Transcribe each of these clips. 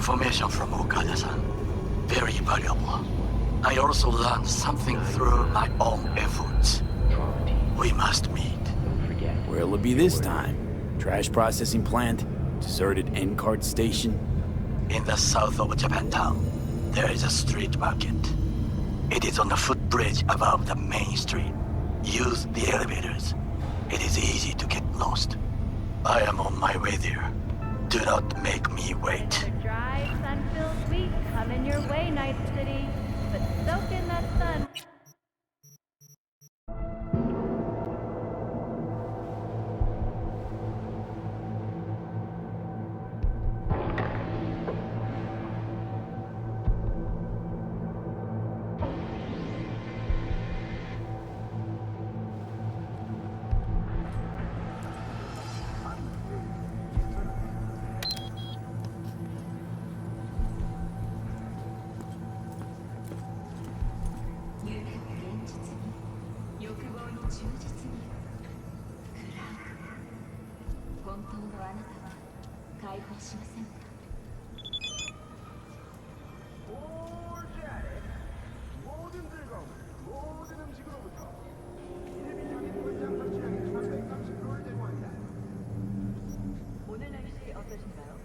information from Okada-san. Very valuable. I also learned something through my own efforts. We must meet. Where'll it be this time? Trash processing plant? Deserted end-card station? In the south of Japantown, there is a street market. It is on the footbridge above the main street. Use the elevators. It is easy to get lost. I am on my way there. Do not make me wait. The dry, sun-filled week coming your way, Night City. But soak in that sun. 오늘 날씨 어떠신가요?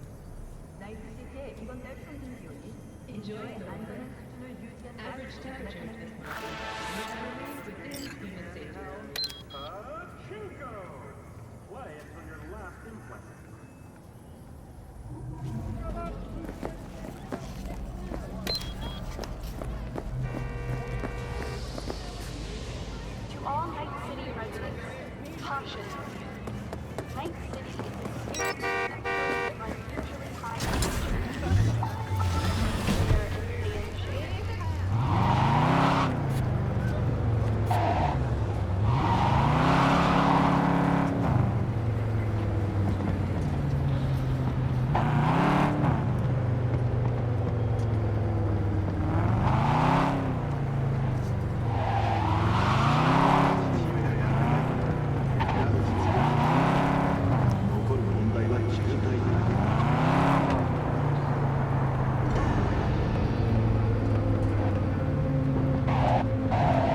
나이트시티의 이번 달 평균 기온이 인조의 안전한 수준을 유지한 average temperature this month. within human safety. Chinko! Play until your last implant. To all Night City residents, caution. Night City is experiencing unusually high temperatures. There is danger.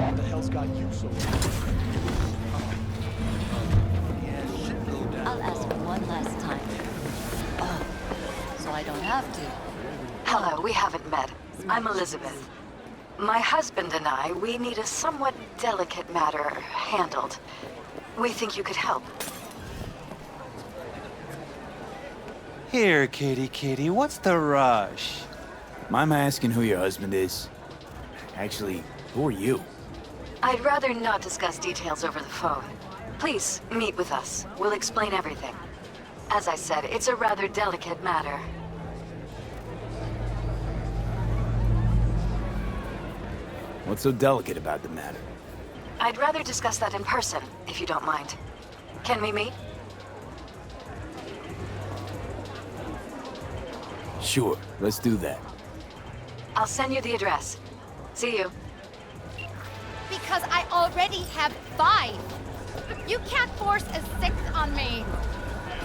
What the hell's got you so I'll ask one last time. Oh, so I don't have to. Hello, we haven't met. I'm Elizabeth. My husband and I, we need a somewhat delicate matter handled. We think you could help. Here, kitty, what's the rush? Mind asking who your husband is? Actually, who are you? I'd rather not discuss details over the phone. Please, meet with us. We'll explain everything. As I said, it's a rather delicate matter. What's so delicate about the matter? I'd rather discuss that in person, if you don't mind. Can we meet? Sure, let's do that. I'll send you the address. See you. Because I already have 5. You can't force a 6th on me.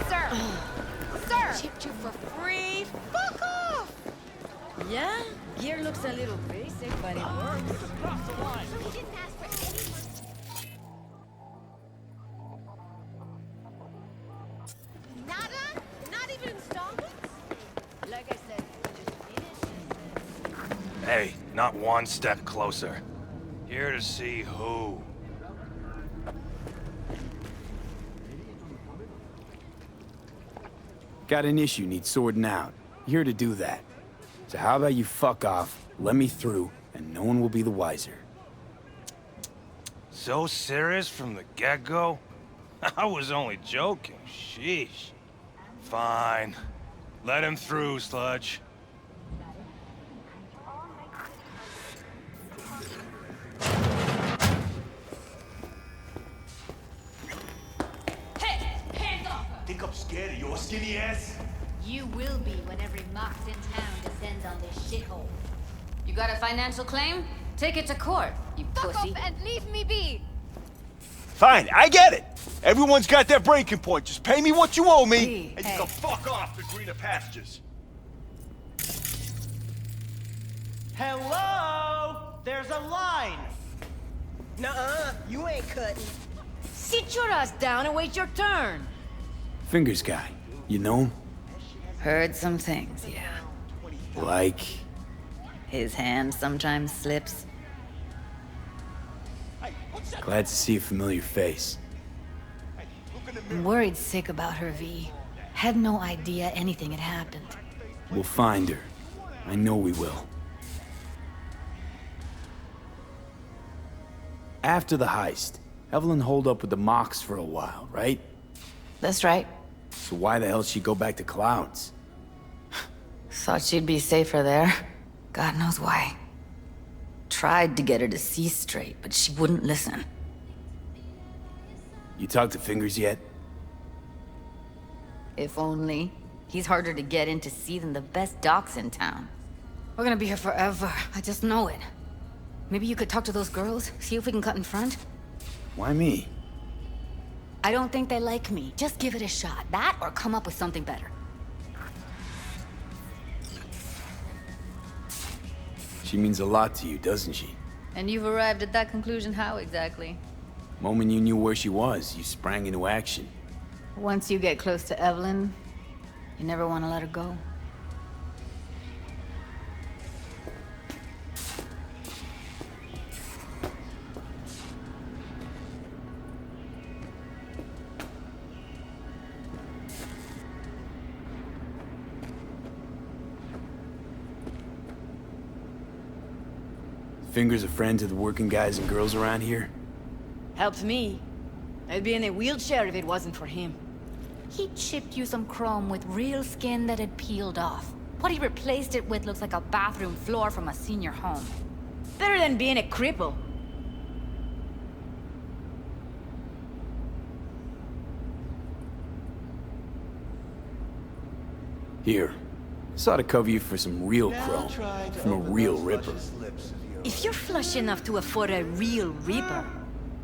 Sir. Sir. Chipped you for free? Fuck off! Yeah, gear looks a little basic, but it works. We didn't ask for any... Nada? Not even installments? Like I said, just finish. Hey, not one step closer. Here to see who. Got an issue needs sorting out. Here to do that. So how about you fuck off, let me through, and no one will be the wiser. So serious from the get-go? I was only joking, sheesh. Fine. Let him through, Sludge. Hey! Hands off her! Think I'm scared of your skinny ass? You will be when every mox in town descends on this shithole. You got a financial claim? Take it to court, you Fuck pussy. off and leave me be! Fine, I get it. Everyone's got their breaking point. Just pay me what you owe me, Hey, and you can fuck off to greener pastures. Hello? There's a line. Nuh-uh, you ain't cutting. Sit your ass down and wait your turn. Fingers guy. You know him? Heard some things, yeah. Like... His hand sometimes slips. Glad to see a familiar face. I'm worried sick about her, V. Had no idea anything had happened. We'll find her. I know we will. After the heist, Evelyn holed up with the Mox for a while, right? That's right. So why the hell she go back to Clouds? Thought she'd be safer there. God knows why. Tried to get her to see straight, but she wouldn't listen. You talked to Fingers yet? If only. He's harder to get in to see than the best docs in town. We're gonna be here forever. I just know it. Maybe you could talk to those girls, see if we can cut in front? Why me? I don't think they like me. Just give it a shot. That or come up with something better. She means a lot to you, doesn't she? And you've arrived at that conclusion how exactly? Moment you knew where she was, you sprang into action. Once you get close to Evelyn, you never want to let her go. Fingers a friend to the working guys and girls around here? Helped me. I'd be in a wheelchair if it wasn't for him. He chipped you some chrome with real skin that had peeled off. What he replaced it with looks like a bathroom floor from a senior home. Better than being a cripple. Here. This ought to cover you for some real chrome. From a real ripper. If you're flush enough to afford a real reaper,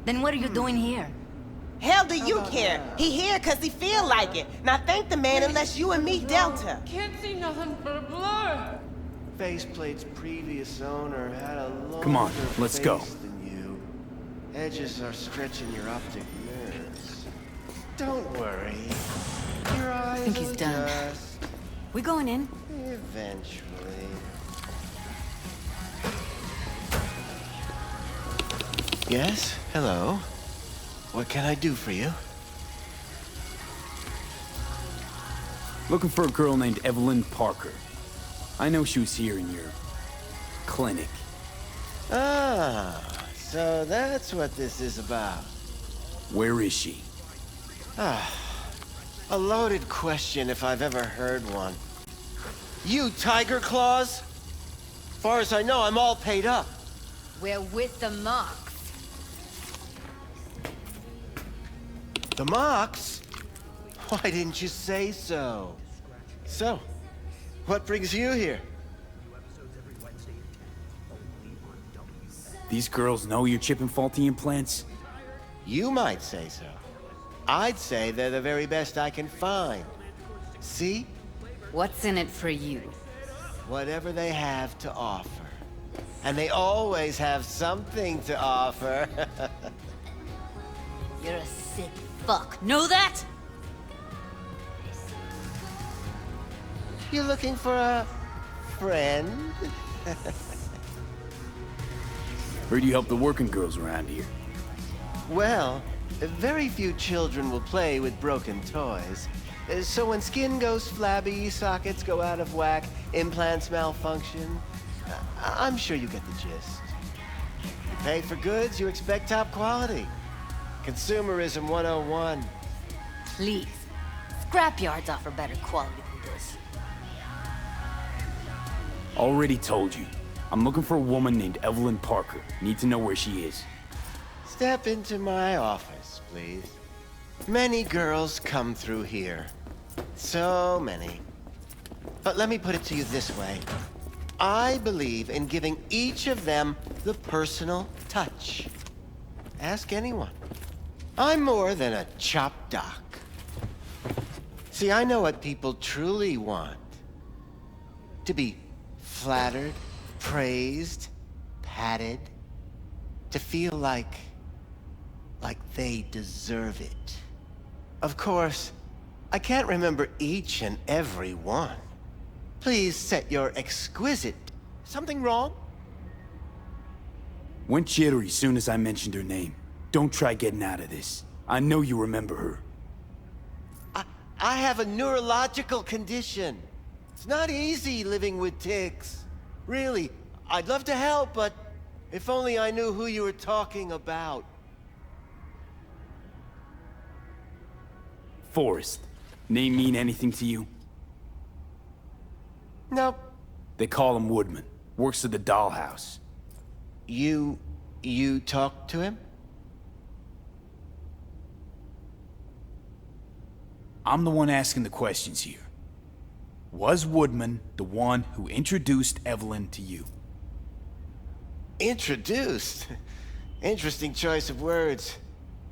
then what are you doing here? Hell do you care? He here cause he feel like it. Now thank the man unless you and me Delta. Can't see nothing but a blur. Faceplate's previous owner had a longer Come on, let's go. face than you. Edges are stretching your optic nerves. Don't worry. Your eyes I think he's will done. adjust We going in? eventually. Yes? Hello? What can I do for you? Looking for a girl named Evelyn Parker. I know she was here in your... clinic. Ah, so that's what this is about. Where is she? Ah, a loaded question if I've ever heard one. You Tiger Claws? Far as I know, I'm all paid up. We're with the Mox. The Mox? Why didn't you say so? So, what brings you here? These girls know you're chipping faulty implants? You might say so. I'd say they're the very best I can find. See? What's in it for you? Whatever they have to offer. And they always have something to offer. You're a sick fuck. Know that? You looking for a friend? Heard you help the working girls around here. Well, very few children will play with broken toys. So when skin goes flabby, sockets go out of whack, implants malfunction, I'm sure you get the gist. You pay for goods, you expect top quality. Consumerism 101. Please. Scrapyards offer better quality than this. Already told you. I'm looking for a woman named Evelyn Parker. Need to know where she is. Step into my office, please. Many girls come through here. So many. But let me put it to you this way. I believe in giving each of them the personal touch. Ask anyone. I'm more than a chop doc. See, I know what people truly want. To be flattered, praised, patted, to feel like they deserve it. Of course, I can't remember each and every one. Please set your exquisite... Something wrong? Went jittery soon as I mentioned her name. Don't try getting out of this. I know you remember her. I have a neurological condition. It's not easy living with tics. Really, I'd love to help, but if only I knew who you were talking about. Forrest. Name mean anything to you? Nope. They call him Woodman. Works at the dollhouse. You talked to him? I'm the one asking the questions here. Was Woodman the one who introduced Evelyn to you? Introduced? Interesting choice of words.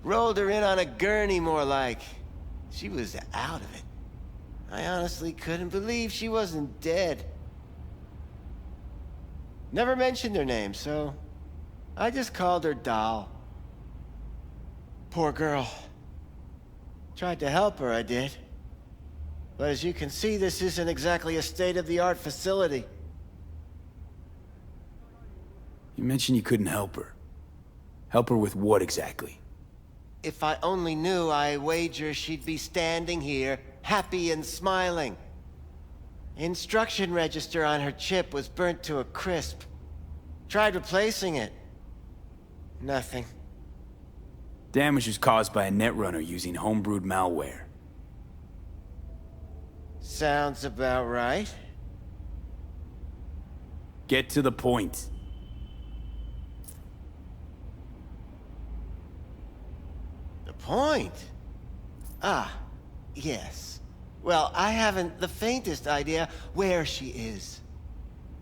Rolled her in on a gurney, more like. She was out of it. I honestly couldn't believe she wasn't dead. Never mentioned her name, so I just called her Doll. Poor girl. Tried to help her, I did. But as you can see, this isn't exactly a state-of-the-art facility. You mentioned you couldn't help her. Help her with what exactly? If I only knew, I wager she'd be standing here, happy and smiling. Instruction register on her chip was burnt to a crisp. Tried replacing it. Nothing. Damage was caused by a netrunner using homebrewed malware. Sounds about right. Get to the point. The point? Ah, yes. Well, I haven't the faintest idea where she is.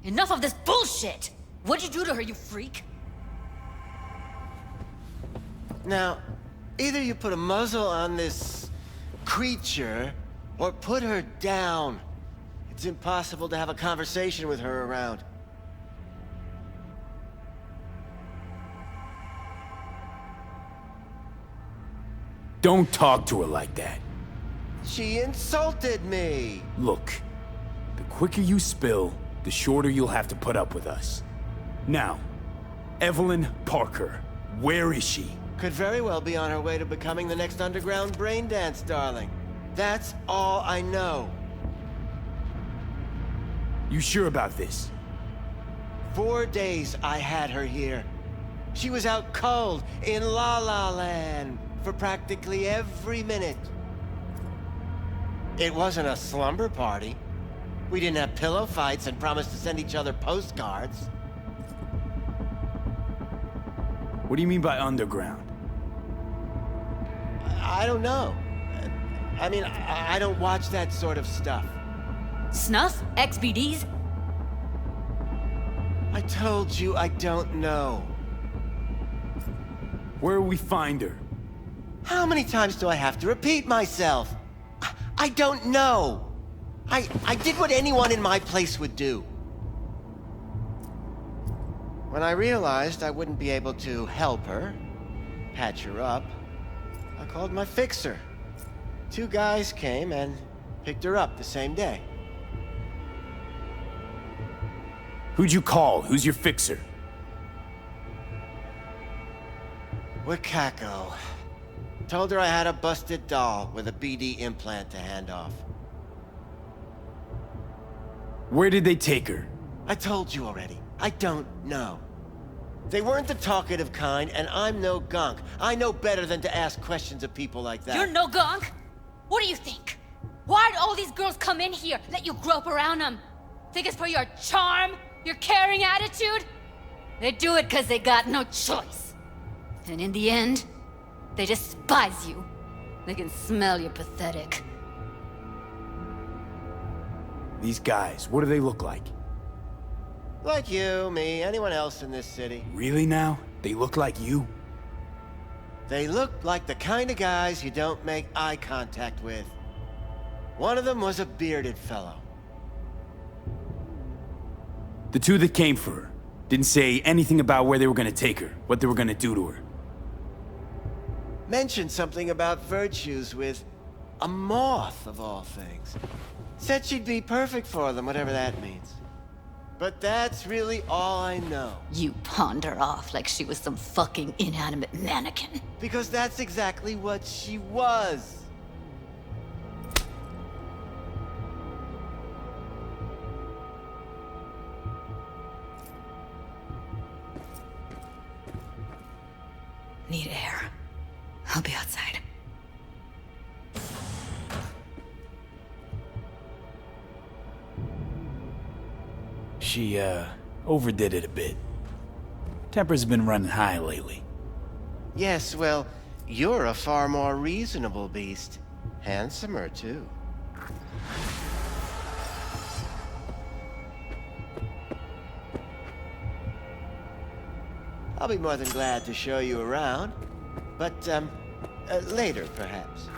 Enough of this bullshit! What'd you do to her, you freak? Now, either you put a muzzle on this creature, or put her down. It's impossible to have a conversation with her around. Don't talk to her like that. She insulted me! Look, the quicker you spill, the shorter you'll have to put up with us. Now, Evelyn Parker, where is she? Could very well be on her way to becoming the next underground brain dance darling. That's all I know. You sure about this? 4 days I had her here. She was out cold in La La Land for practically every minute. It wasn't a slumber party. We didn't have pillow fights and promised to send each other postcards. What do you mean by underground? I don't know. I mean, I don't watch that sort of stuff. Snuff? XBDs? I told you I don't know. Where will we find her? How many times do I have to repeat myself? I don't know. I did what anyone in my place would do. When I realized I wouldn't be able to help her, patch her up, I called my fixer. 2 guys came and picked her up the same day. Who'd you call? Who's your fixer? Wakako. Told her I had a busted doll with a BD implant to hand off. Where did they take her? I told you already. I don't know. They weren't the talkative kind, and I'm no gunk. I know better than to ask questions of people like that. You're no gunk? What do you think? Why'd all these girls come in here, let you grope around them? Think it's for your charm? Your caring attitude? They do it because they got no choice. And in the end, they despise you. They can smell you're pathetic. These guys, what do they look like? Like you, me, anyone else in this city. Really now? They look like you? They look like the kind of guys you don't make eye contact with. One of them was a bearded fellow. The two that came for her didn't say anything about where they were gonna take her, what they were gonna do to her. Mentioned something about virtues with a moth, of all things. Said she'd be perfect for them, whatever that means. But that's really all I know. You pawned her off like she was some fucking inanimate mannequin. Because that's exactly what she was. Need air. I'll be outside. She, overdid it a bit. Temper's been running high lately. Yes, well, you're a far more reasonable beast. Handsomer, too. I'll be more than glad to show you around. But, later, perhaps.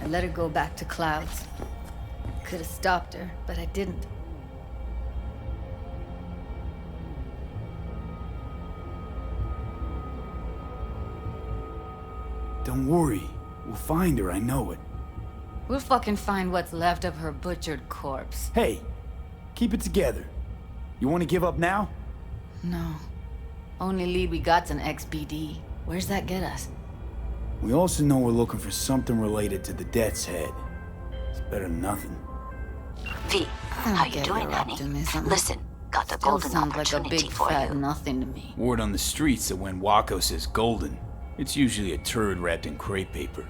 I let her go back to Clouds. Could have stopped her, but I didn't. Don't worry. We'll find her, I know it. We'll fucking find what's left of her butchered corpse. Hey, keep it together. You want to give up now? No. Only lead we got's an XBD. Where's that get us? We also know we're looking for something related to the Death's Head. It's better than nothing. V, how you doing, honey? Optimism. Listen, got a Still golden sounds like a opportunity big for fat you. nothing to me. Word on the streets that when Wako says golden, it's usually a turd wrapped in crepe paper.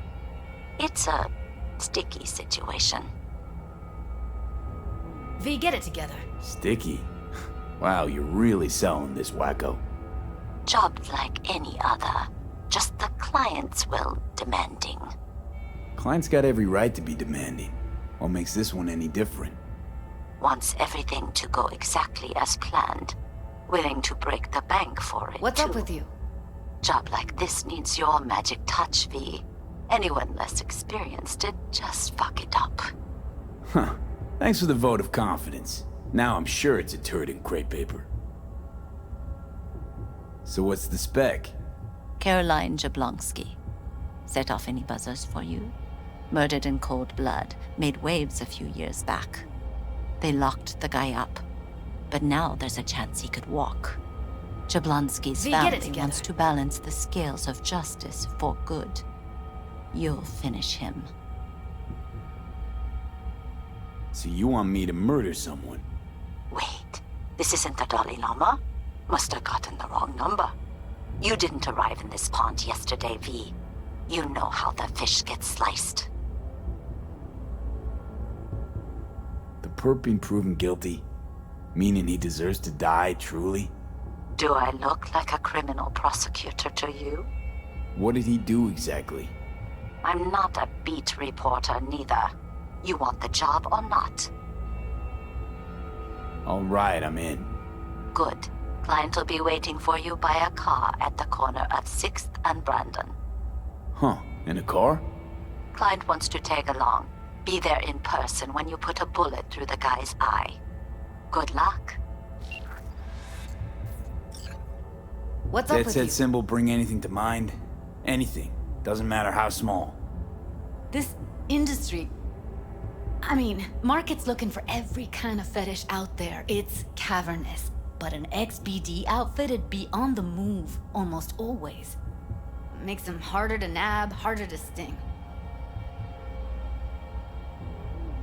It's a sticky situation. V, get it together. Sticky? Wow, you're really selling this, Wacko. Job like any other. Just the client's will demanding. Client's got every right to be demanding. What makes this one any different? Wants everything to go exactly as planned. Willing to break the bank for it, What's too. up with you? Job like this needs your magic touch, V. Anyone less experienced it, just fuck it up. Huh. Thanks for the vote of confidence. Now I'm sure it's a turd in crepe paper. So what's the spec? Caroline Jablonski. Set off any buzzers for you? Murdered in cold blood, made waves a few years back. They locked the guy up, but now there's a chance he could walk. Jablonski's V, get it family together. wants to balance the scales of justice for good. You'll finish him. So you want me to murder someone? Wait, this isn't the Dalai Lama? Must have gotten the wrong number. You didn't arrive in this pond yesterday, V. You know how the fish gets sliced. The perp being proven guilty? Meaning he deserves to die, truly? Do I look like a criminal prosecutor to you? What did he do exactly? I'm not a beat reporter, neither. You want the job or not? All right, I'm in. Good. Client will be waiting for you by a car at the corner of 6th and Brandon. Huh, in a car? Client wants to tag along. Be there in person when you put a bullet through the guy's eye. Good luck. What's up Death's with Head you? symbol bring anything to mind? Anything. Doesn't matter how small. This industry... I mean, market's looking for every kind of fetish out there. It's cavernous. But an XBD outfit'd be on the move almost always. Makes them harder to nab, harder to sting.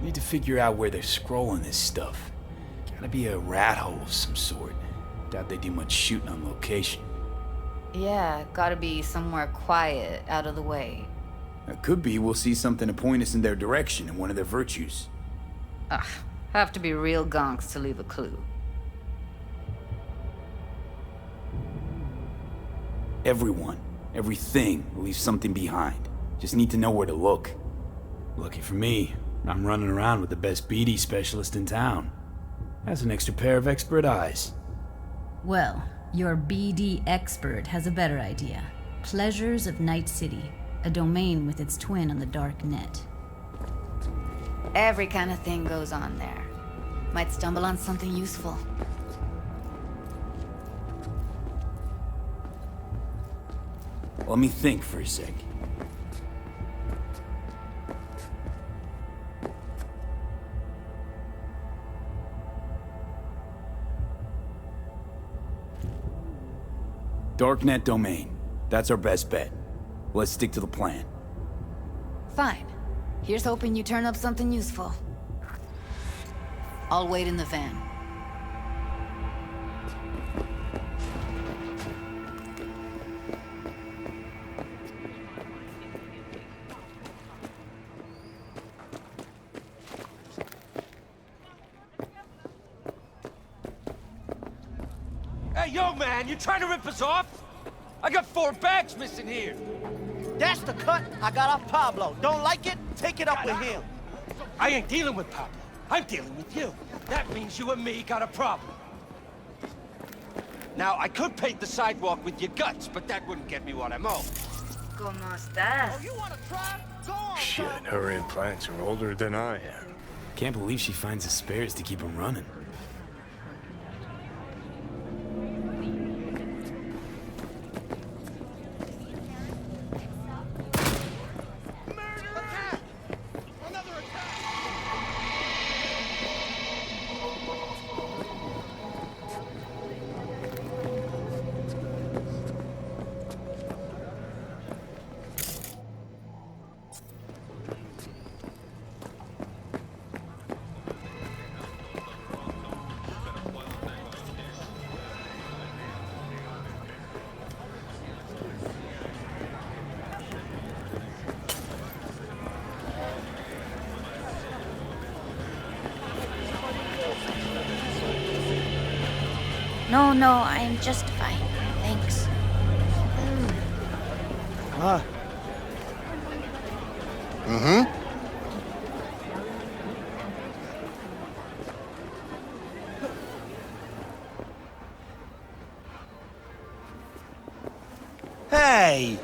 Need to figure out where they're scrolling this stuff. Gotta be a rat hole of some sort. Doubt they do much shooting on location. Yeah, gotta be somewhere quiet, out of the way. It could be we'll see something to point us in their direction in one of their virtues. Ugh, have to be real gonks to leave a clue. Everyone, everything leaves something behind. Just need to know where to look. Lucky for me, I'm running around with the best BD specialist in town. Has an extra pair of expert eyes. Well, your BD expert has a better idea. Pleasures of Night City, a domain with its twin on the dark net. Every kind of thing goes on there. Might stumble on something useful. Let me think for a sec. Darknet domain. That's our best bet. Let's stick to the plan. Fine. Here's hoping you turn up something useful. I'll wait in the van. Hey, yo, man, you trying to rip us off? I got 4 bags missing here. That's the cut I got off Pablo. Don't like it? Take it up with him. I ain't dealing with Pablo. I'm dealing with you. That means you and me got a problem. Now, I could paint the sidewalk with your guts, but that wouldn't get me what I'm owed. ¿Cómo estás? Oh, you wanna try? Go on, Shit, her implants are older than I am. Can't believe she finds the spares to keep them running. No, I'm just fine. Thanks. Hey!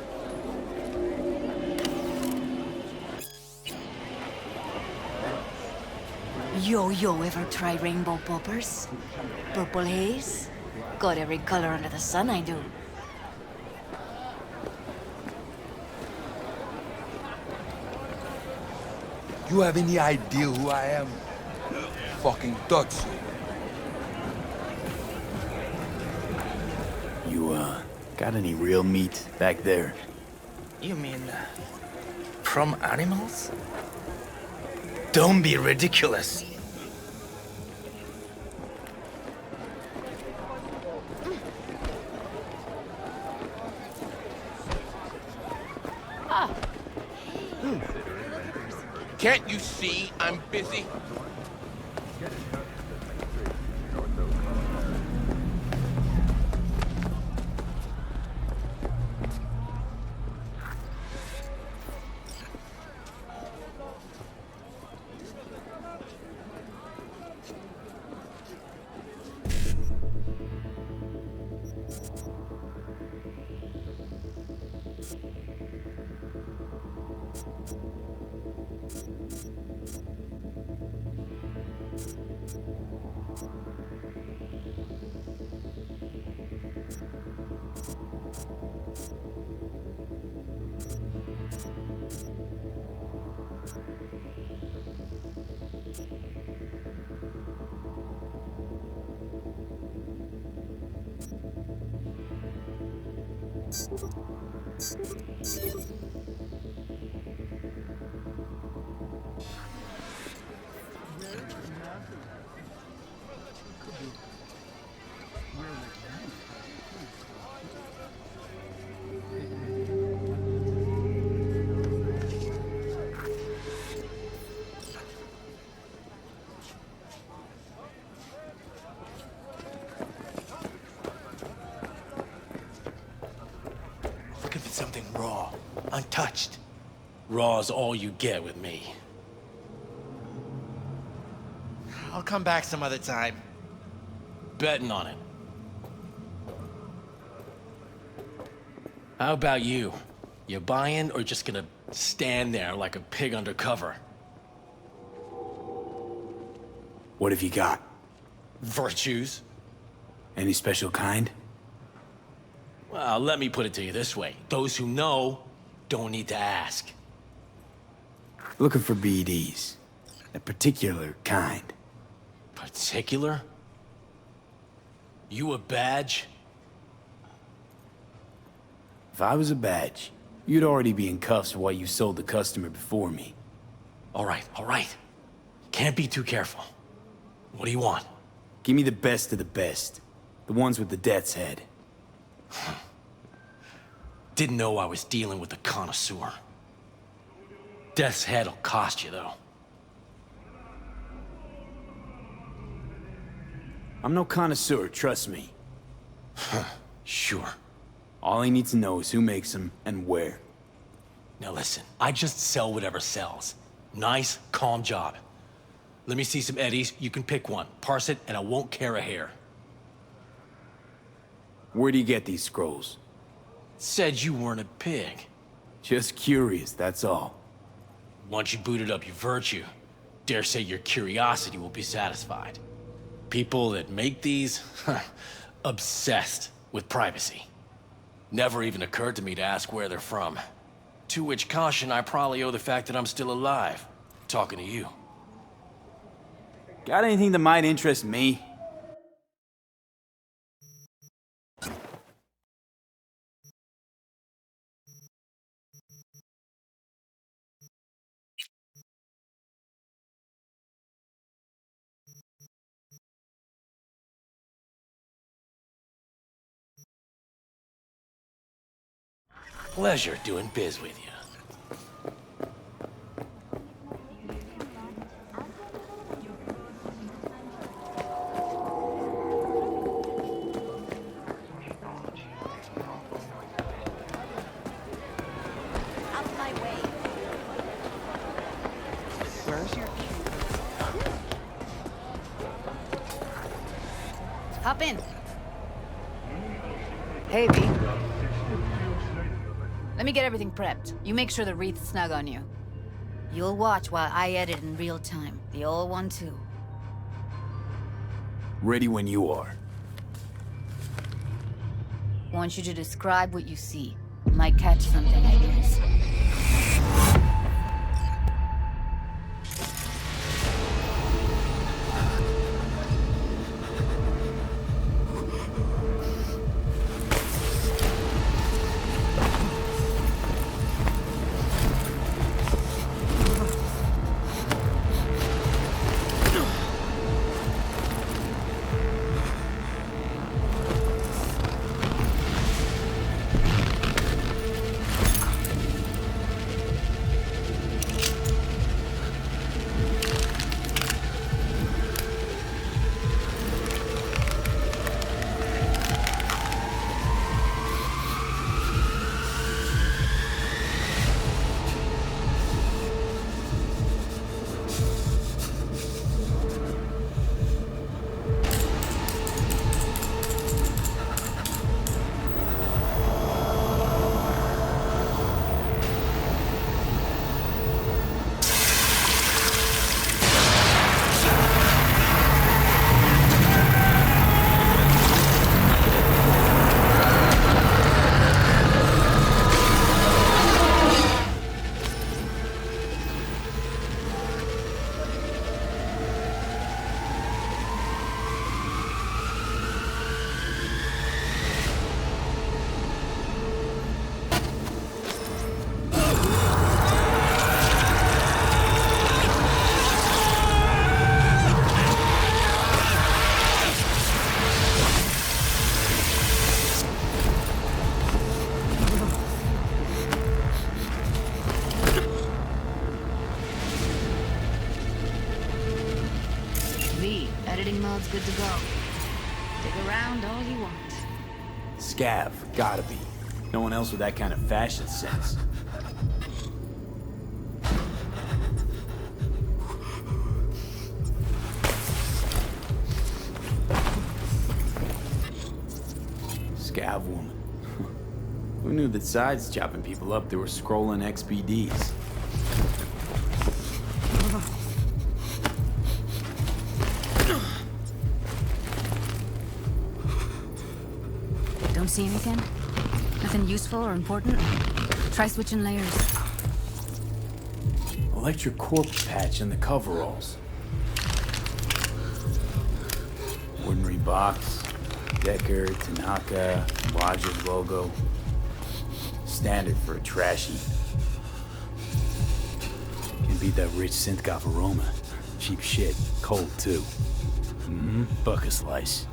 Yo, ever try rainbow poppers? Purple haze? Got every color under the sun, I do. You have any idea who I am? Fucking Dutch. You, got any real meat back there? You mean from animals? Don't be ridiculous. Can't you see I'm busy? Looking for something raw, untouched. Raw's all you get with me. I'll come back some other time. Betting on it. How about you? You buying or just gonna stand there like a pig under cover? What have you got? Virtues? Any special kind? Well, let me put it to you this way. Those who know don't need to ask. Looking for BDs. A particular kind. Particular? You a badge? If I was a badge, you'd already be in cuffs for what you sold the customer before me. All right. Can't be too careful. What do you want? Give me the best of the best. The ones with the death's head. Didn't know I was dealing with a connoisseur. Death's head'll cost you, though. I'm no connoisseur, trust me. Sure. All I need to know is who makes them and where. Now listen, I just sell whatever sells. Nice, calm job. Let me see some eddies, you can pick one, parse it, and I won't care a hair. Where do you get these scrolls? Said you weren't a pig. Just curious, that's all. Once you booted up your virtue, dare say your curiosity will be satisfied. People that make these, obsessed with privacy. Never even occurred to me to ask where they're from. To which caution I probably owe the fact that I'm still alive, talking to you. Got anything that might interest me? Pleasure doing biz with you. Out my way. Where's your Hop in. Hey, V. Let me get everything prepped. You make sure the wreath's snug on you. You'll watch while I edit in real time. The old one, too. Ready when you are. Want you to describe what you see. Might catch something, I guess. editing mode's good to go. Dig around all you want. Scav, gotta be. No one else with that kind of fashion sense. Scav woman. Who knew that sides chopping people up, they were scrolling XPDs? Don't see anything? Nothing useful or important? Try switching layers. Electric corpse patch in the coveralls. Ordinary box. Decker, Tanaka, Lodge's logo. Standard for a trashy. Can't beat that rich synth-goth aroma. Cheap shit. Cold, too. Buck a slice.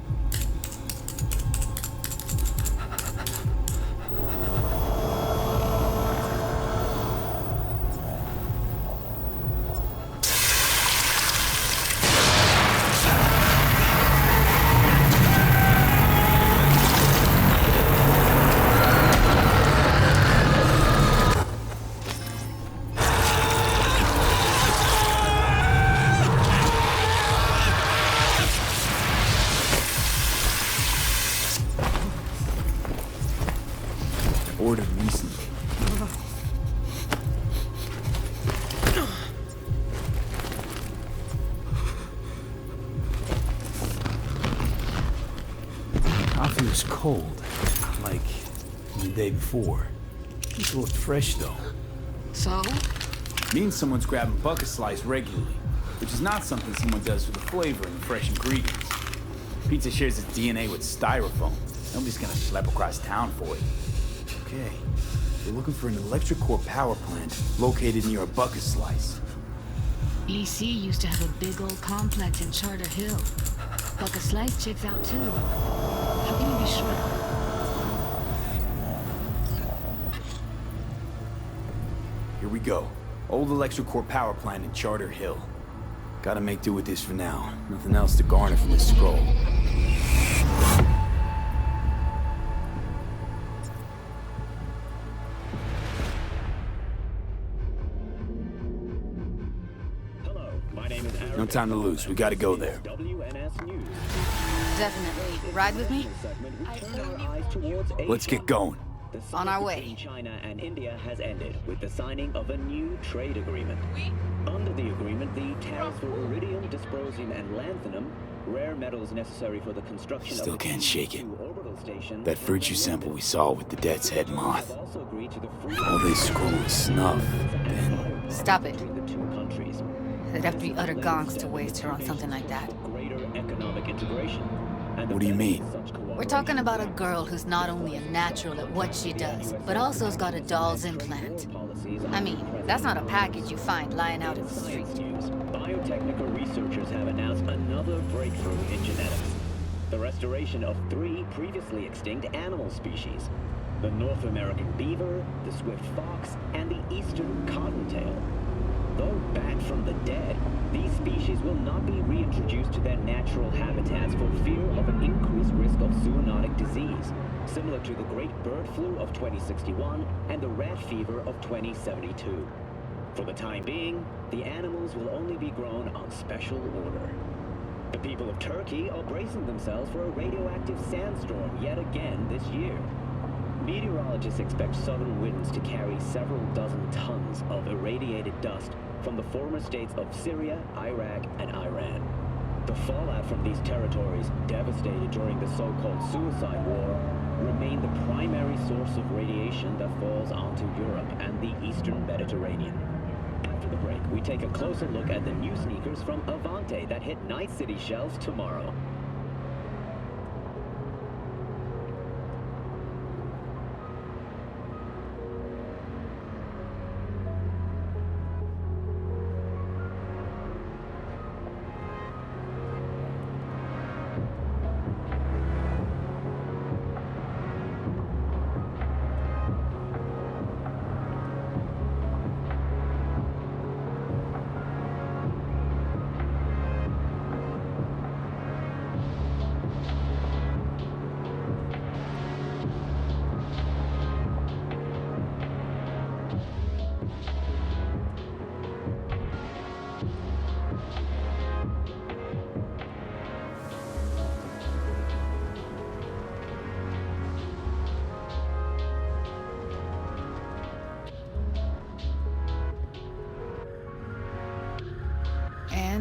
Ordered recently. Coffee was cold, like the day before. It looked fresh though. So? Means someone's grabbing bucket slice regularly, which is not something someone does for the flavor and fresh ingredients. Pizza shares its DNA with styrofoam. Nobody's gonna schlep across town for it. Okay, they're looking for an electric core power plant located near a bucket slice. EC used to have a big old complex in Charter Hill. Bucket Slice checks out too. How can you be sure? Here we go. Old electric core power plant in Charter Hill. Gotta make do with this for now. Nothing else to garner from this scroll. No time to lose. We gotta go there. Definitely. Ride with me? Let's get going. On our way. China and India has ended with the signing of a new trade agreement. Under the agreement, the tariffs for iridium, dysprosium, and lanthanum, rare metals necessary for the construction Still of can't shake it. orbital station, That virtue sample we saw with the Death's Head moth. All they scroll is snuff, then... Stop it. the two countries. They'd have to be utter gonks to waste her on something like that. Greater economic integration. What do you mean? We're talking about a girl who's not only a natural at what she does, but also has got a doll's implant. I mean, that's not a package you find lying out in the street. Biotechnical researchers have announced another breakthrough in genetics. The restoration of 3 previously extinct animal species. The North American beaver, the swift fox, and the eastern cottontail. Though back from the dead, these species will not be reintroduced to their natural habitats for fear of an increased risk of zoonotic disease, similar to the great bird flu of 2061 and the rat fever of 2072. For the time being, the animals will only be grown on special order. The people of Turkey are bracing themselves for a radioactive sandstorm yet again this year. Meteorologists expect southern winds to carry several dozen tons of irradiated dust from the former states of Syria, Iraq, and Iran. The fallout from these territories, devastated during the so-called suicide war, remain the primary source of radiation that falls onto Europe and the eastern Mediterranean. After the break, we take a closer look at the new sneakers from Avante that hit Night City shelves tomorrow.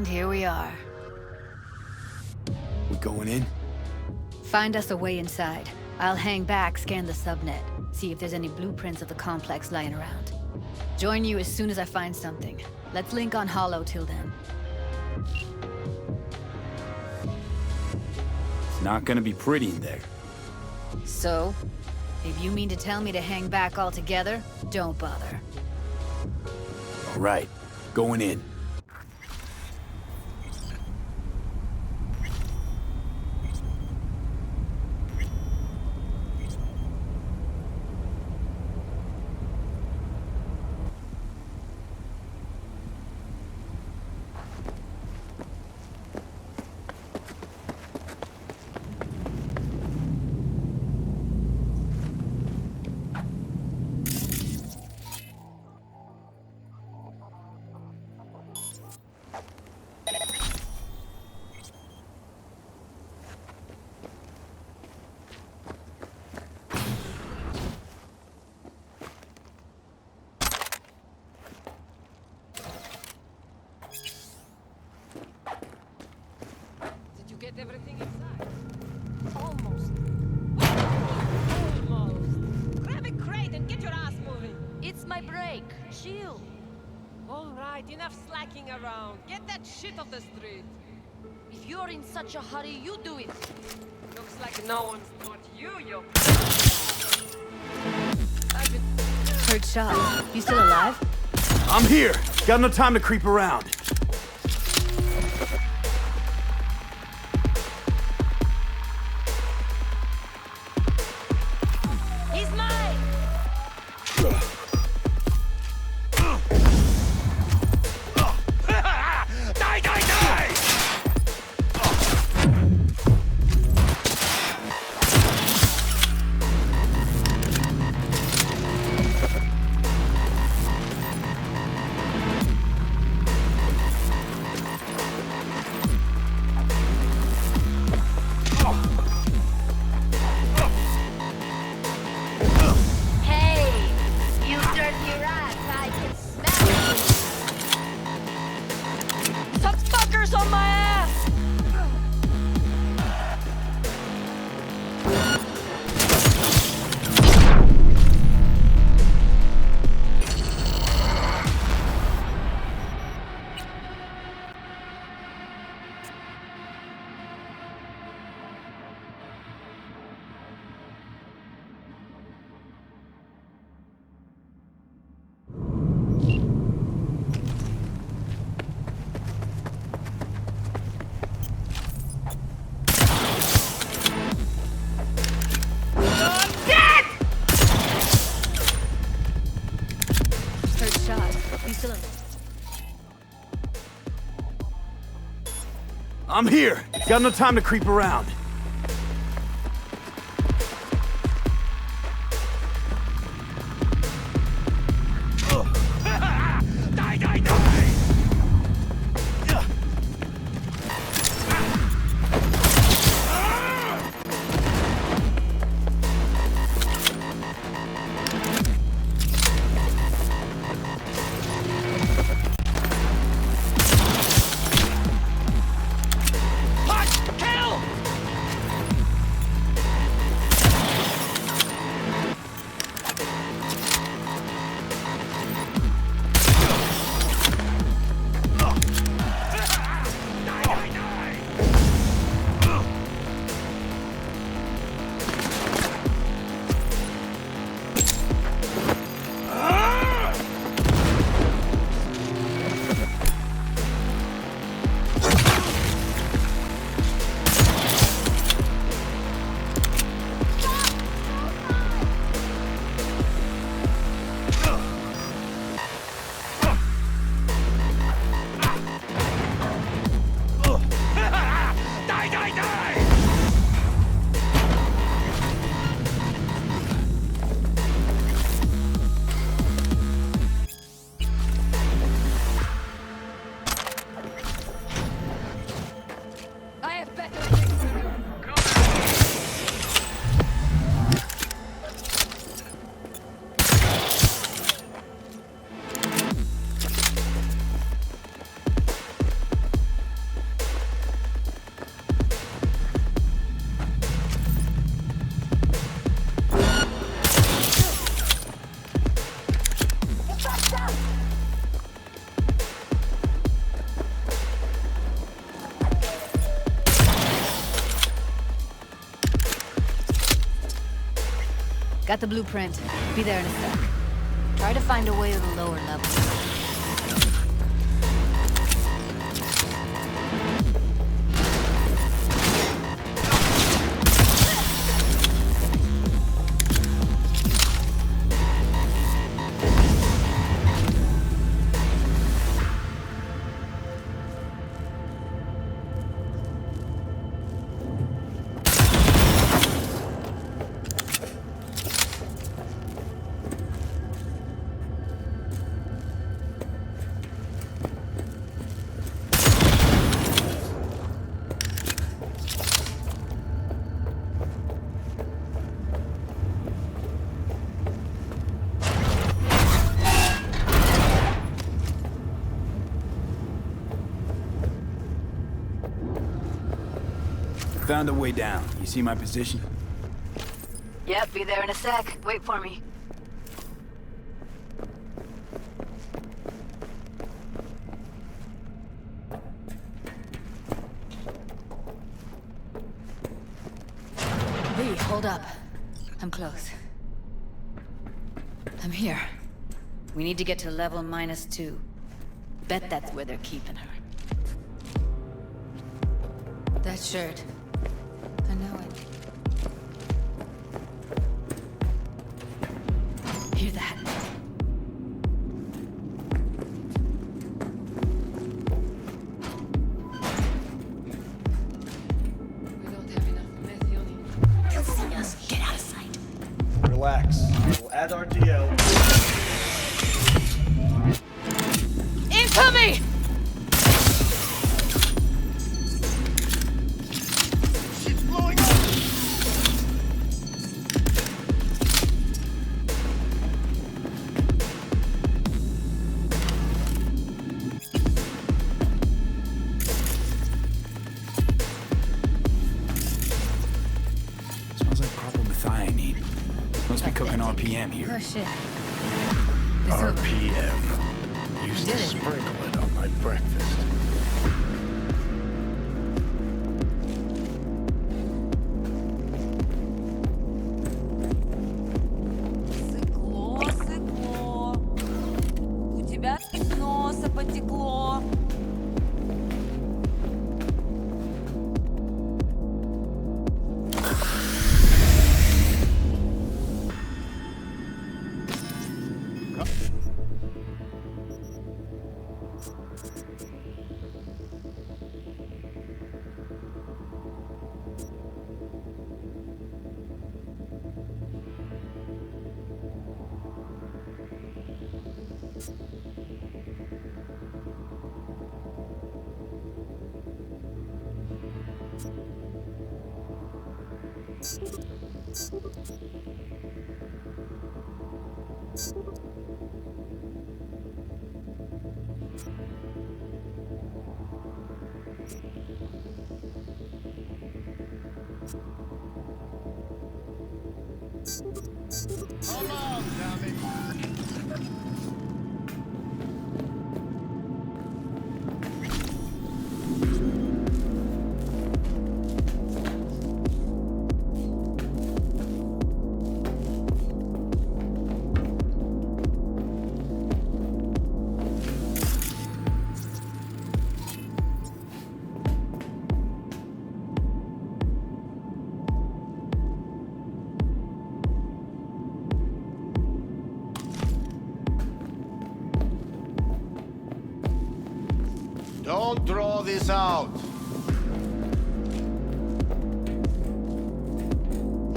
And here we are. We going in? Find us a way inside. I'll hang back, scan the subnet, see if there's any blueprints of the complex lying around. Join you as soon as I find something. Let's link on Hollow till then. It's not gonna be pretty in there. So? If you mean to tell me to hang back altogether, don't bother. All right, going in. Get everything inside. Almost. Almost. Grab a crate and get your ass moving. It's my break. Chill. All right, enough slacking around. Get that shit off the street. If you're in such a hurry, you do it. Looks like no one's taught you your... Heard shots. You still alive? I'm here. Got no time to creep around. He's mine! Die, die, die! On my ass! I'm here. Got no time to creep around. Die, die, die! Got the blueprint. Be there in a sec. Try to find a way to the lower levels. Found a way down. You see my position? Yep, be there in a sec. Wait for me. V, hold up. I'm close. I'm here. We need to get to level -2. Bet that's where they're keeping her. That shirt. I know it. Hear that? We don't have enough methionine. He'll see us. Get out of sight. Relax. We'll add RTL. Incoming! Smells like proper methionine. Must be cooking RPM here. Oh shit. RPM. Used Did to it. sprinkle it on my breakfast. Сыкло, сыкло. У тебя с носа потекло. Don't draw this out.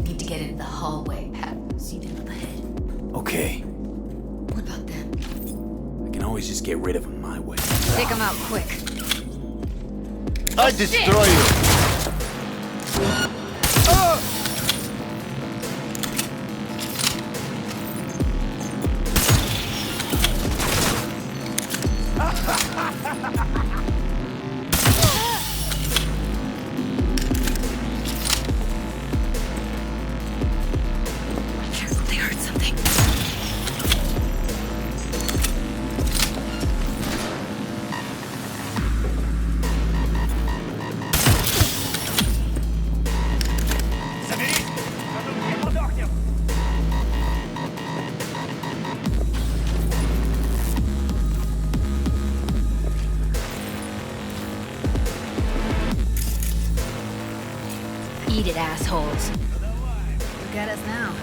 Need to get into the hallway. See them up ahead. Okay. What about them? I can always just get rid of them my way. Take them out quick. I destroy you. Careful, they heard something. assholes. Look at us now.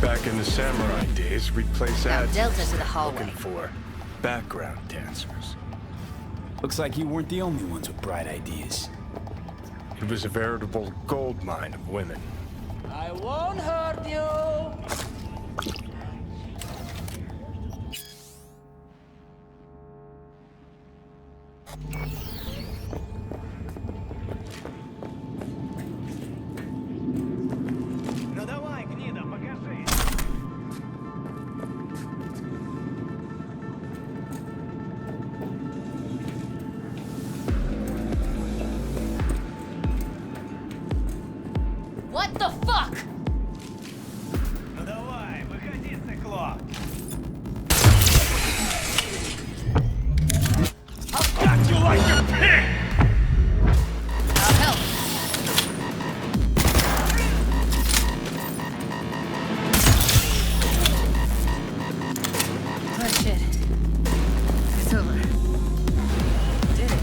Back in the samurai days, we'd place Now ads Delta to the hallway. looking for background dancers. Looks like you weren't the only ones with bright ideas. It was a veritable gold mine of women. I won't hurt you. Ну давай, гнида, покажи. What the fuck? Ну давай, выходи, циклоп. I've got you like a pig! I'll help. Oh shit. It's over. Did it.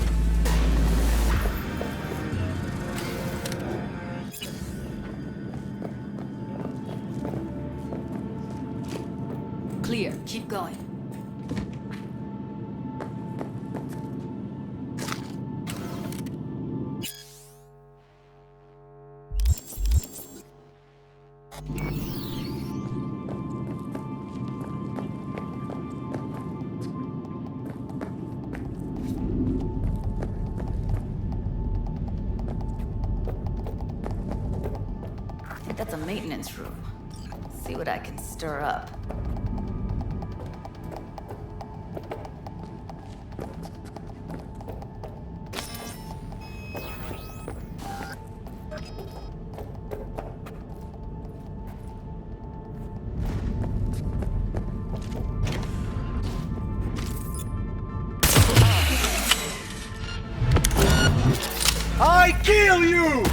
Clear. Keep going. I think that's a maintenance room. See what I can stir up. I kill you!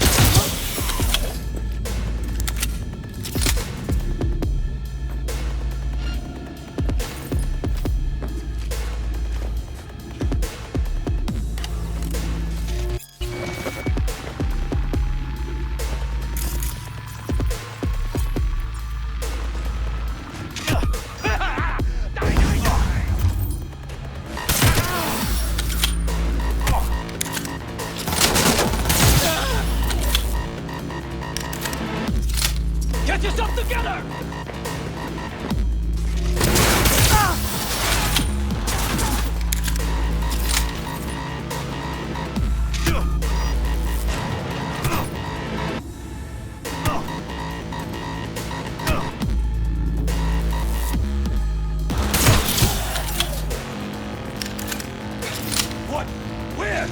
Get yourself together! What? Where?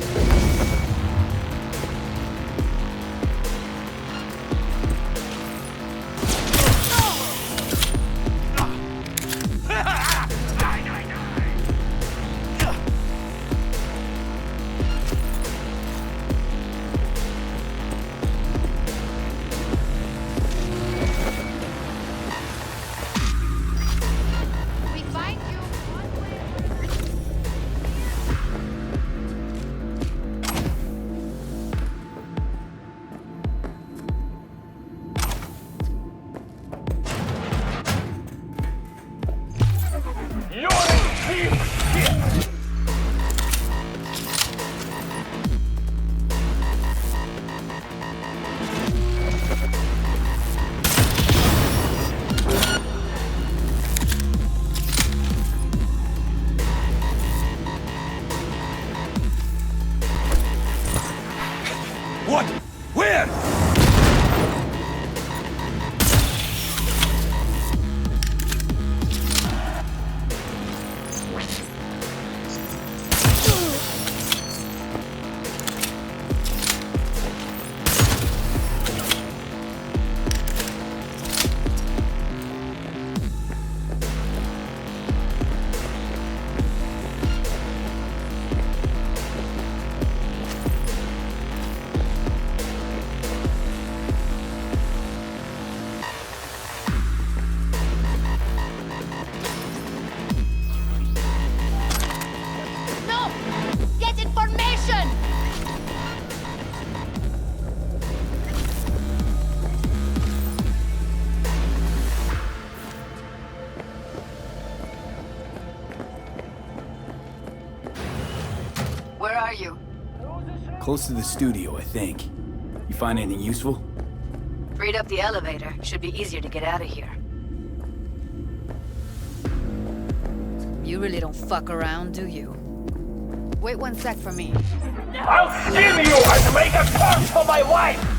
We find you one way. You're a piece of shit! What? Where? Where are you? Close to the studio, I think. You find anything useful? Freed up the elevator. Should be easier to get out of here. You really don't fuck around, do you? Wait 1 sec for me. I'll kill you and make a corpse for my wife!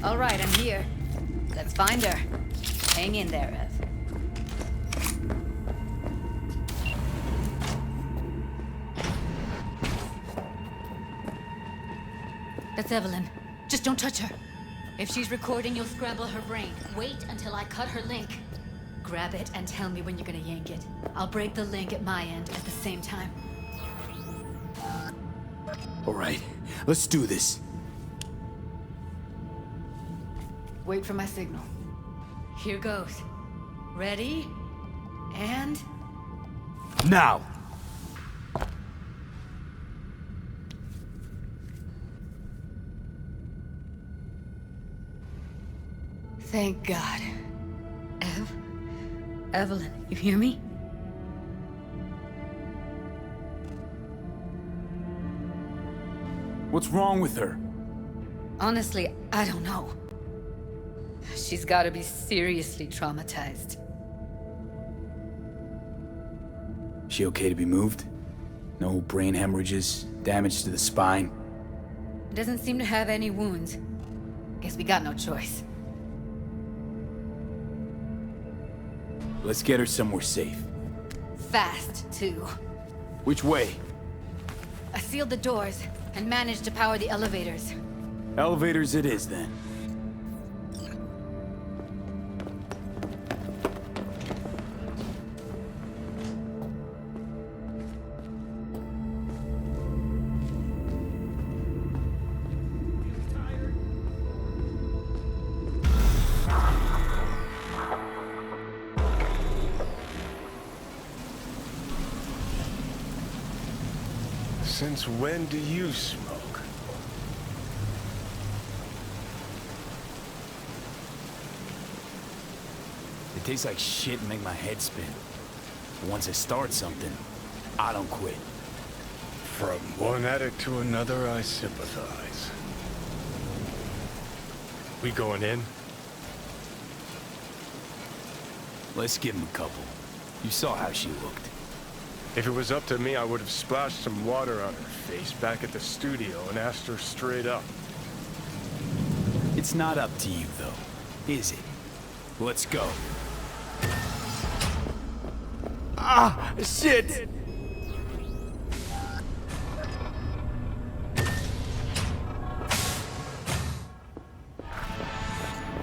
All right, I'm here. Let's find her. Hang in there, Ev. That's Evelyn. Just don't touch her. If she's recording, you'll scramble her brain. Wait until I cut her link. Grab it and tell me when you're gonna yank it. I'll break the link at my end at the same time. All right, let's do this. Wait for my signal. Here goes. Ready? And... Now! Thank God. Evelyn, you hear me? What's wrong with her? Honestly, I don't know. She's gotta be seriously traumatized. She okay to be moved? No brain hemorrhages, damage to the spine? Doesn't seem to have any wounds. Guess we got no choice. Let's get her somewhere safe. Fast, too. Which way? I sealed the doors and managed to power the elevators. Elevators it is, then. Since when do you smoke? It tastes like shit and make my head spin. But once I start something, I don't quit. From one addict to another, I sympathize. We going in? Let's give him a couple. You saw how she looked. If it was up to me, I would have splashed some water on her face back at the studio and asked her straight up. It's not up to you, though, is it? Let's go. Ah, shit!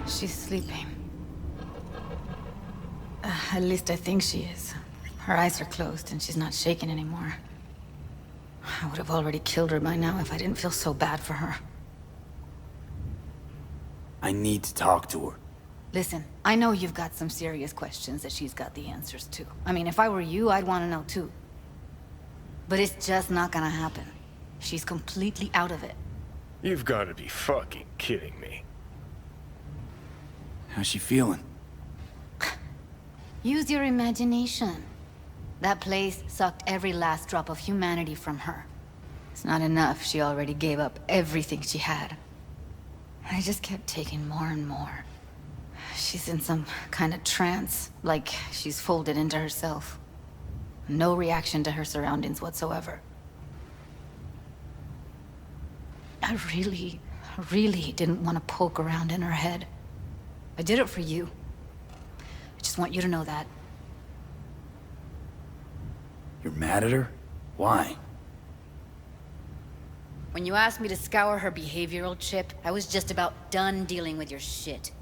She's sleeping. At least I think she is. Her eyes are closed and she's not shaking anymore. I would have already killed her by now if I didn't feel so bad for her. I need to talk to her. Listen, I know you've got some serious questions that she's got the answers to. I mean, if I were you, I'd want to know too. But it's just not gonna happen. She's completely out of it. You've got to be fucking kidding me. How's she feeling? Use your imagination. That place sucked every last drop of humanity from her. It's not enough, she already gave up everything she had. I just kept taking more and more. She's in some kind of trance, like she's folded into herself. No reaction to her surroundings whatsoever. I really didn't want to poke around in her head. I did it for you. I just want you to know that. You're mad at her? Why? When you asked me to scour her behavioral chip, I was just about done dealing with your shit.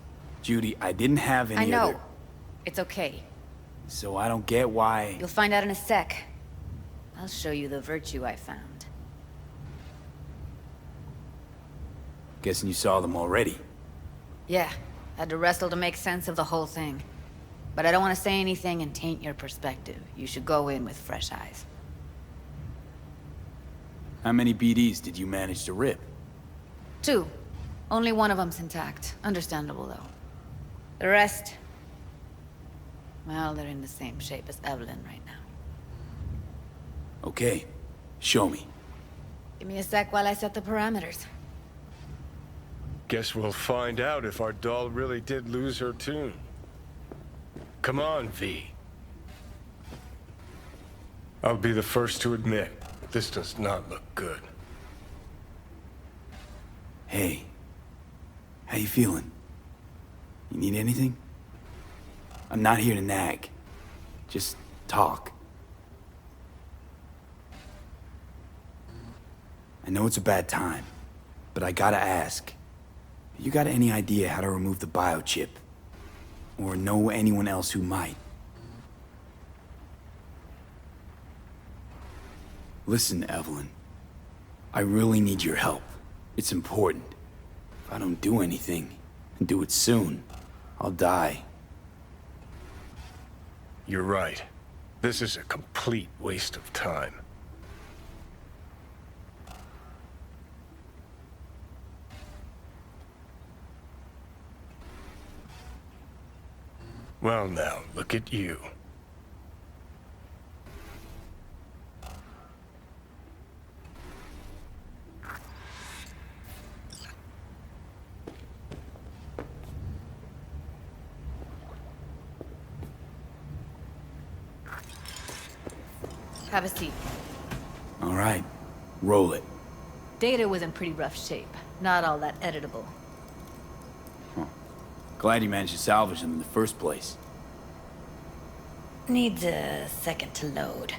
Judy, I didn't have any I know. other... It's okay. So I don't get why... You'll find out in a sec. I'll show you the virtue I found. Guessing you saw them already. Yeah, had to wrestle to make sense of the whole thing. But I don't want to say anything and taint your perspective. You should go in with fresh eyes. How many BDs did you manage to rip? 2. Only one of them's intact. Understandable, though. The rest... well, they're in the same shape as Evelyn right now. Okay. Show me. Give me a sec while I set the parameters. Guess we'll find out if our doll really did lose her tune. Come on, V. I'll be the first to admit, this does not look good. Hey. How you feeling? You need anything? I'm not here to nag. Just talk. I know it's a bad time, but I gotta ask. You got any idea how to remove the biochip? Or know anyone else who might? Listen, Evelyn. I really need your help. It's important. If I don't do anything, and do it soon, I'll die. You're right. This is a complete waste of time. Well now, look at you. Have a seat. All right. Roll it. Data was in pretty rough shape. Not all that editable. Glad you managed to salvage them in the first place. Needs a second to load.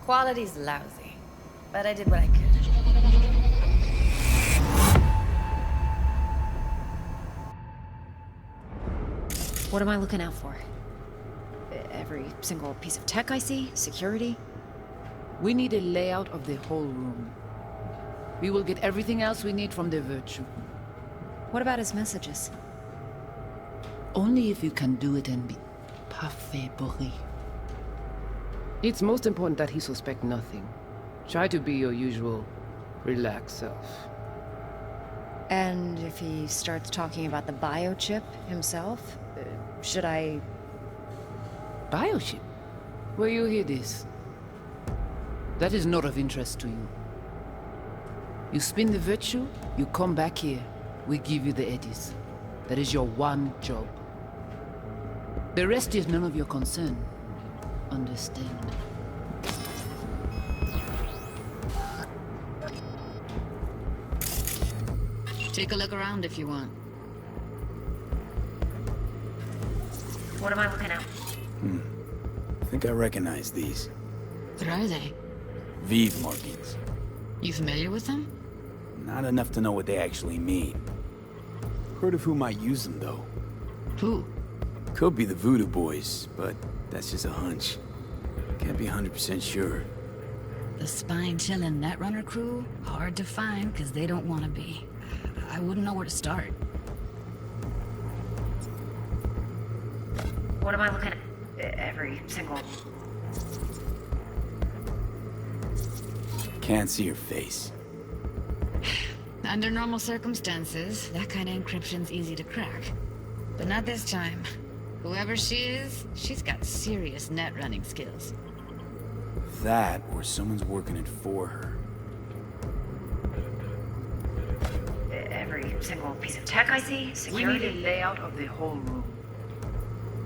Quality's lousy, but I did what I could. What am I looking out for? Every single piece of tech I see? Security? We need a layout of the whole room. We will get everything else we need from the Virtue. What about his messages? Only if you can do it and be parfait bourré. It's most important that he suspect nothing. Try to be your usual, relaxed self. And if he starts talking about the biochip himself, should I... Biochip? Where you hear this? That is not of interest to you. You spin the Virtue, you come back here. We give you the eddies. That is your one job. The rest is none of your concern. Understand? Take a look around if you want. What am I looking at? I think I recognize these. What are they? Vive markings. You familiar with them? Not enough to know what they actually mean. Heard of who might use them, though. Who? Could be the Voodoo Boys, but that's just a hunch. Can't be 100% sure. The spine-chilling Netrunner crew? Hard to find, because they don't want to be. I wouldn't know where to start. What am I looking at? Every single... Can't see your face. Under normal circumstances, that kind of encryption's easy to crack. But not this time. Whoever she is, she's got serious net running skills. That, or someone's working it for her. Every single piece of tech I see? Security? We need a layout of the whole room.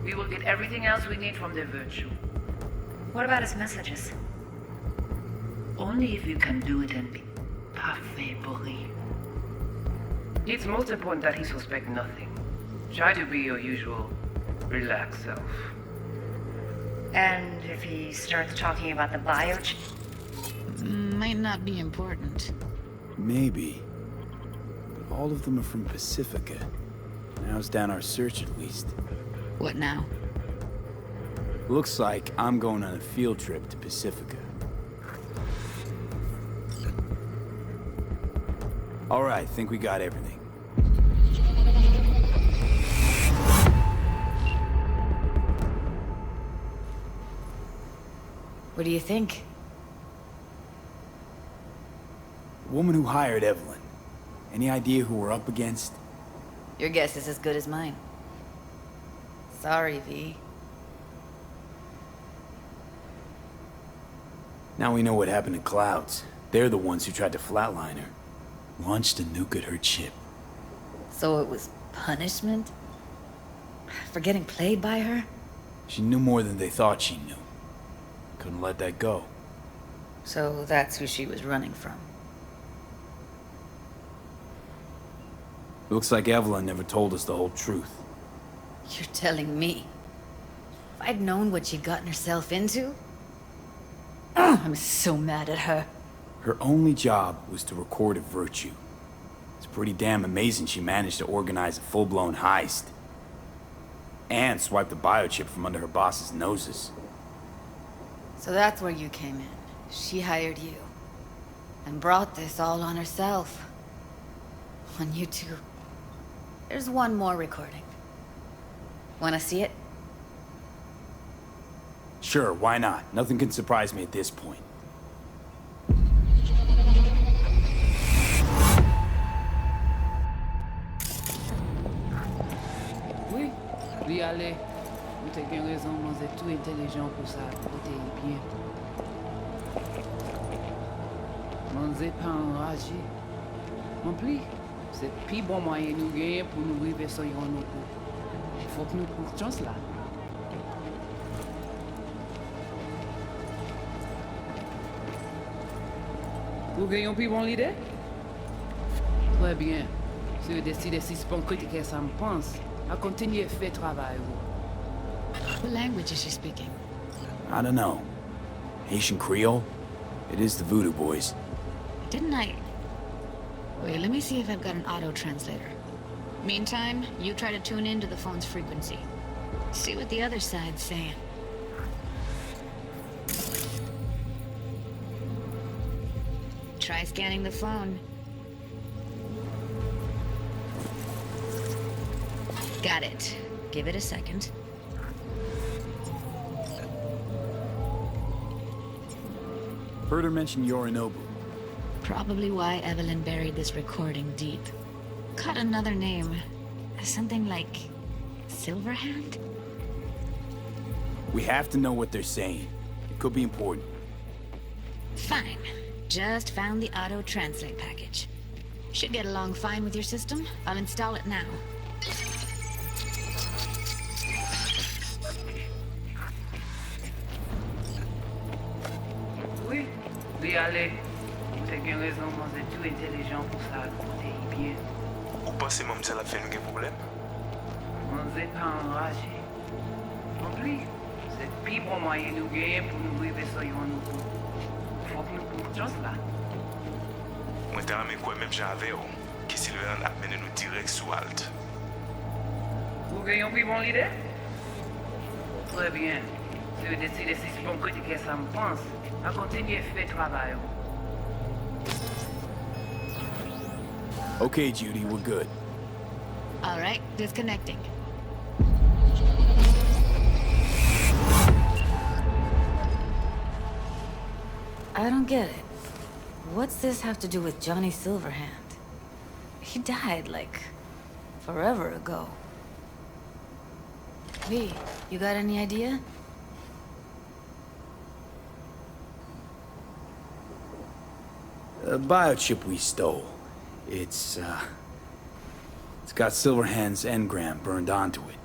We will get everything else we need from the Virtue. What about his messages? Only if you can do it and be parfait bourré. It's most important that he suspect nothing. Try to be your usual, relaxed self. And if he starts talking about the biochip? Might not be important. Maybe. But all of them are from Pacifica. Narrows down our search at least. What now? Looks like I'm going on a field trip to Pacifica. All right, think we got everything. What do you think? The woman who hired Evelyn. Any idea who we're up against? Your guess is as good as mine. Sorry, V. Now we know what happened to Clouds. They're the ones who tried to flatline her. Launched a nuke at her chip. So it was punishment? For getting played by her? She knew more than they thought she knew. Couldn't let that go. So that's who she was running from. Looks like Evelyn never told us the whole truth. You're telling me? If I'd known what she'd gotten herself into? I'm so mad at her. Her only job was to record a virtue. It's pretty damn amazing she managed to organize a full-blown heist. And swipe the biochip from under her boss's noses. So that's where you came in. She hired you. And brought this all on herself. On you two. There's one more recording. Wanna see it? Sure, why not? Nothing can surprise me at this point. Oui, oui, allez. Vous t'avez bien raison, moi, vous êtes tout intelligent pour ça, côté bien. Moi, vous êtes pas enragé. En plus, c'est le plus bon moyen nous gagner pour nous arriver sur nos coups. Il faut que nous prenions chance là. Vous gagnez un plus bon l'idée? Très bien. Si vous décidez si c'est pas critique ça me pense, à continuer à faire travail. What language is she speaking? I don't know. Haitian Creole? It is the Voodoo Boys. Didn't I... Wait, let me see if I've got an auto-translator. Meantime, you try to tune into the phone's frequency. See what the other side's saying. Try scanning the phone. Got it. Give it a second. Heard her mention Yorinobu. Probably why Evelyn buried this recording deep. Caught another name. Something like... Silverhand? We have to know what they're saying. It could be important. Fine. Just found the auto-translate package. Should get along fine with your system. I'll install it now. Oui, oui, allez. Vous avez bien raison, moi, vous êtes tout intelligent pour ça, côté bien. Vous pensez que ça a fait un problème? Vous êtes pas enragé. En plus, c'est le plus bon moyen nous gagner pour nous arriver sur nos coups. Il faut que nous prenions chance là. Moi, t'as aimé quoi, même j'avais, que Sylvain a mené nous direct sous Alt. Vous gagnez un plus bon l'idée? Très bien. Si vous décidez si c'est bon critique ça me pense, à continuer à faire travail. Okay, Judy, we're good. All right, disconnecting. I don't get it. What's this have to do with Johnny Silverhand? He died, like, forever ago. V, you got any idea? The biochip we stole. It's got Silverhand's engram burned onto it.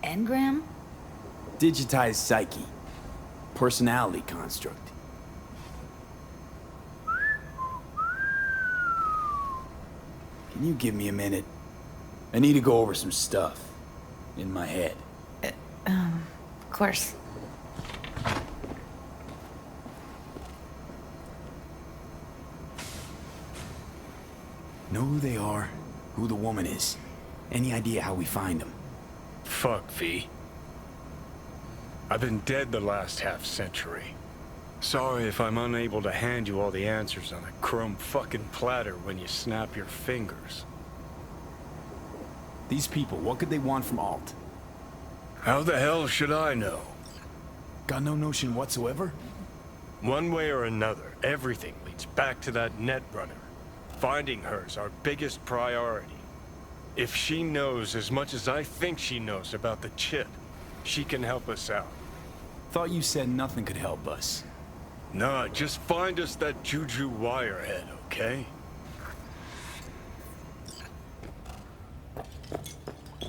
Engram? Digitized psyche. Personality construct. Can you give me a minute? I need to go over some stuff. In my head. Of course. Know who they are, who the woman is. Any idea how we find them? Fuck, V. I've been dead the last half-century. Sorry if I'm unable to hand you all the answers on a chrome fucking platter when you snap your fingers. These people, what could they want from Alt? How the hell should I know? Got no notion whatsoever? One way or another, everything leads back to that Netrunner. Finding her's our biggest priority. If she knows as much as I think she knows about the chip, she can help us out. Thought you said nothing could help us. Nah, just find us that Juju Wirehead, okay?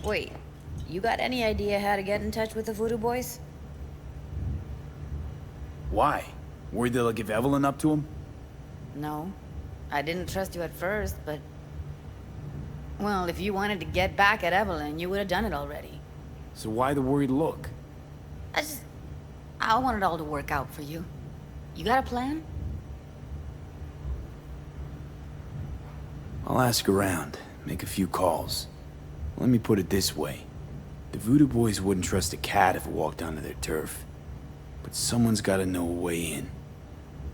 Wait, you got any idea how to get in touch with the Voodoo Boys? Why? Worried they'll give Evelyn up to him? No. I didn't trust you at first, but... Well, if you wanted to get back at Evelyn, you would have done it already. So why the worried look? I want it all to work out for you. You got a plan? I'll ask around, make a few calls. Let me put it this way. The Voodoo Boys wouldn't trust a cat if it walked onto their turf. But someone's gotta know a way in.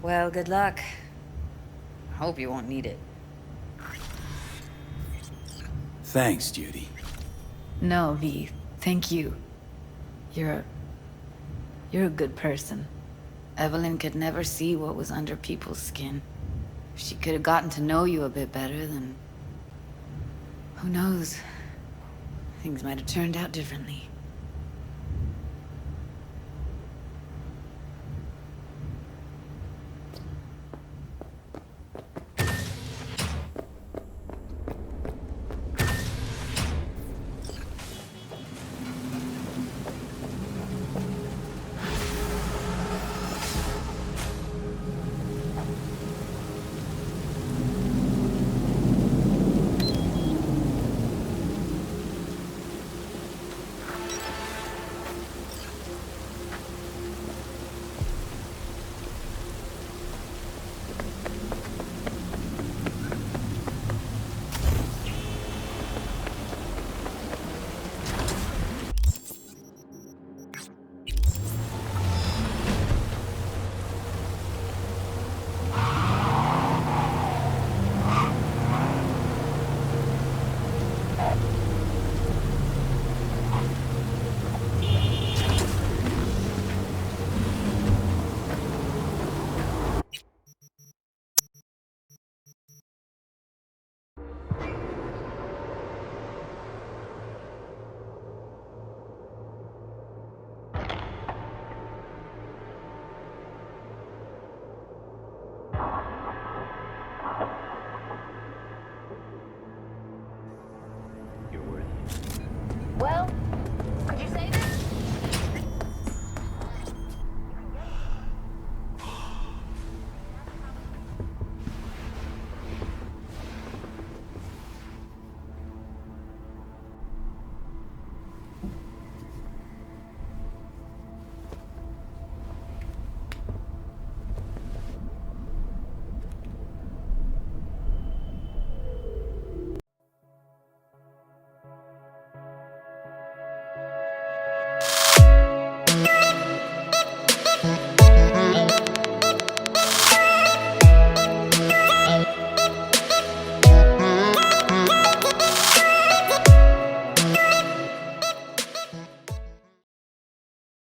Well, good luck. Hope you won't need it. Thanks, Judy. No, V. Thank you. You're a good person. Evelyn could never see what was under people's skin. If she could have gotten to know you a bit better, then... Who knows? Things might have turned out differently.